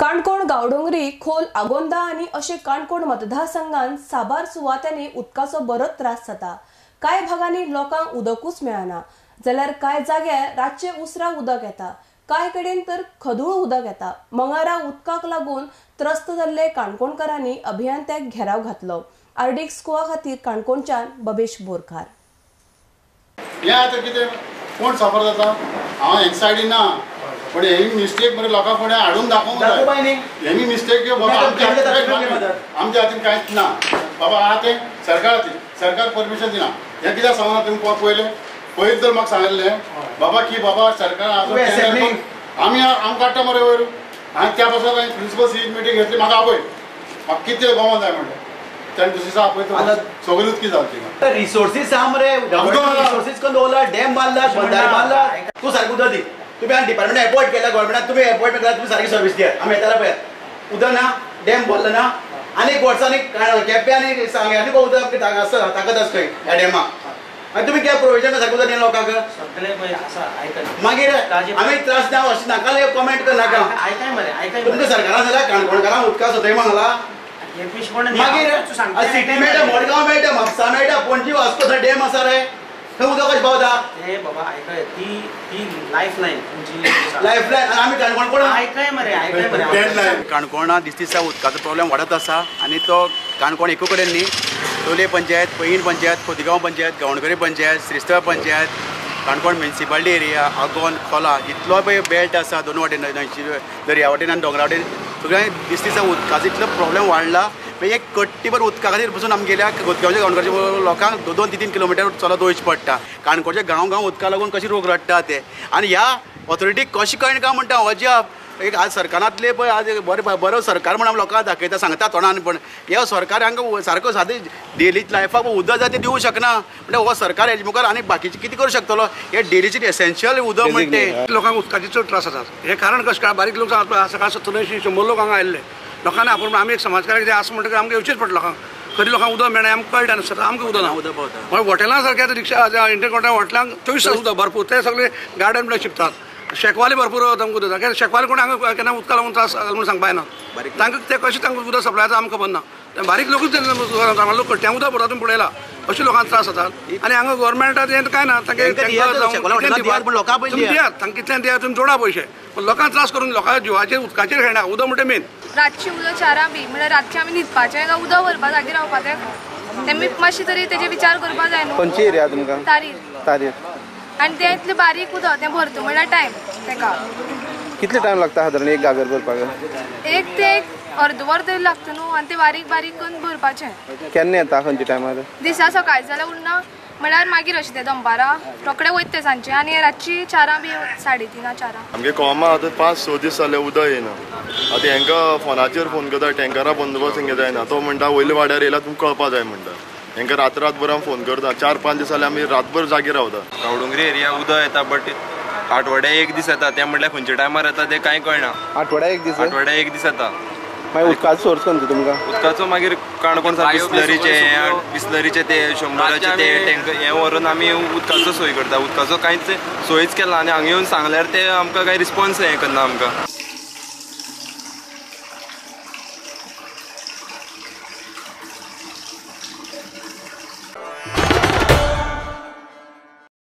काणकोण गांवडोंगरी खोल आगोंदा आनी अशे काणकोण मतदारसंघात साबार सुवातांनी उदकाचो बरो त्रास जाता। कांय भागांनी लोकांक उदकूच मेळना, जाल्यार कांय जाग्यार रातचे उसरा उदक येता, कांय कडेन तर खदूळ उदक येता। मंगळारा उदकाक लागून त्रस्त जाल्ले काणकोणकारांनी अभियंत्याक घेराव घातलो। आर्डीक स्कोआ खातीर काणकोणच्यान बबेश बोरकार। कोण सफर जाता हांव एक सायडीन ना पण हेमी मिस्टेक मरे लोकां फुडें हाडून दाखोवंक जाय। हेमी मिस्टेक बाबा आमच्या हातीन कांयच ना बाबा। आतां तें सरकार खातीर सरकार परमिशन दिना। हें कित्याक सांगना तुमी पयलीं जर म्हाका सांगलें बाबा की बाबा सरकार आमी काडटा मरे वयर आनी त्या पासून हांवें प्रिंसिपल सी मिटींग घेतली। म्हाका आपय म्हाका कितें गोवंक जाय म्हणलें त्याने दुसरे दिसा आपयता सगळी उदकी जावची। रिसोर्सीस मरे रिसोर्सीस करून दवरला, डॅम बांदला, बंधारे बांदला, तूं सारकें उदक दी। तुम्ही डिपार्टमेंट अपॉइंट केला, गव्हर्नमेंटान तुम्ही अपॉइंटमेंट केला, तुम्ही सारकी सर्व्हिस दिया। आमी येताले पळय उदक ना, डॅम भरलो ना, आनी वर्सांनी केप्यां आनी सांग्यांनी उदक आमची ताकद आसा खंय ह्या डॅमाक। आनी तुमी कित्याक प्रोविजन सारकें उदक दिना लोकांक? मागीर आमी त्रास जावं अशें नाका कमेंट कर नाका। तुमकां सरकारान जाल्यार काणकोणकारांक उदका सतय मागला। मागीर सिटी मेळटा, मडगांव मेळटा, म्हापसा मेळटा, पणजी वास्को थंय डॅम आसा रे, थंय उदक कशें पावता? हे बाबा आयकय ती लायफलायन आमी काणकोण कोण आयकय मरे काणकोणा दिसता उदकाचो प्रॉब्लेम वाडत आसा आनी तो काणकोण एकू कडेन न्ही, लोलये पंचायत, पैंगीण पंचायत, खोतीगांव पंचायत, गांवडोंगरी पंचायत, श्रीस्थळ पंचायत, काणकोण म्युनिसिपालिटी एरिया, आगोंद, खोला इतलो पळय बेल्ट आसा दोन वाटेन, दर्या वाटेन आनी दोंगरा वाटेन सगळ्या दिसता उदकाचो इतलो प्रॉब्लेम वाडला। एक कट्टीभर उदका खातीर पसून आमी गेल्या खोतगांवच्या गांवडोंगराच्या लोकांक 2-3 किलोमिटर चलत वयचें पडटा। काणकोणच्या गांव उदका लागून कशी रोग रडटा ते आनी ह्या ऑथॉरिटीक कशें कळना काय म्हणटा अजाप। एक आज सरकारांतले पळय आज बरो सरकार म्हण आमी लोकांक दाखयता, सांगता तोंडान, पण ह्या सरकार हांकां सारको सादें डेली लायफाक उदक जाय तें दिवंक शकना। म्हणजे हो सरकार हेजे मुखार आनी बाकीचे कितें करूं शकतलो? हे डेलीचें एसेन्शियल उदक म्हणटे लोकांक उदकाची चड त्रास जाता। हे कारण कशें काय बारीक लोक सकाळ 70-100 लोक हांगा आयिल्ले लोकांना आपण आमी एक समाजकार कितें आसा म्हणटकीर आमकां येवचेच पडटा लोकांक। खरी लोकांक उदक मेळना आमकां कळटा नासता, आमकां उदक ना उदक पावता। म्हणजे हॉटेलां सारक्या रिक्षा इंटरकॉन्टिनेंटल हॉटेलांक 24 तास उदक भरपूर, ते सगळे गार्डन म्हणून शिंपतात। शेकवाली भरपूर तांकां उदक जाता, शेकवाली कोण हांगा केन्ना उदका लागून त्रास म्हणून सांगपा येना तांकां। ते कशें तांकां उदक सप्लाय जाता आमकां खबर ना। बारीक लोकूच लोक कट्ट्यां उदक भरता तुमी पळयला अशें लोकांक त्रास जातात। आनी हांगा गव्हर्नमेंटाचें हें कांय ना, तांकां कितल्यान दियात तुमी जोडा पयशे, पण लोकांक त्रास करून लोकांच्या जिवाचेर उदकाचेर खेळना। उदक म्हणटा मेन रातची उदक चारां बी म्हळ्यार रातचें आमी न्हिदपाचें काय उदक भरपा जागी रावपाचें तेमी मातशें तरी तेजे विचार करपा जाय न्हू। खंयची एरिया तुमकां? तारीर। आनी तें इतलें बारीक उदक तें भरता म्हळ्यार टायम तेका कितले टायम लागता सादारण एक गागर भरपाक? एक ते अर्दवर तरी लागता न्हू, आनी तें बारीक बारीक करून भरपाचें। केन्ना येता खंयच्या टायमार? दिसा सकाळी जाल्यार उरना, म्हळ्यार मागीर अशें ते दनपारां रोखडे वयता ते सांजचे, आनी रातची 4 बी 3:30-4 आमगे कोमा आतां 5-6 दीस जाले उदक येना। आतां हांकां फोनाचेर फोन करता, टँकरा बंदोबस्त हिंगा जायना, तो म्हणटा वयल्या वाड्यार येयला तुमकां कळपा जाय म्हणटा। हांकां रातभर हांव फोन करता, 4-5 दीस जाले आमी रातभर जागी रावता। गांवडोंगरी एरिया उदक येता बट आठवड्या एक दीस येता, ते म्हणल्यार खंयच्या टायमार येता ते कांय कळना। आठवड्या एक दीस येता। मागीर उदकाचो सोर्स खंयचो तुमकां? उदकाचो मागीर काणकोण बिस्लरीचे ते 100चे ते टँकर हें व्हरून आमी उदकाचो सोय करता। उदकाचो कांयच सोयच केला आनी हांगा येवन सांगल्यार ते आमकां कांय रिस्पॉन्स हें करना आमकां।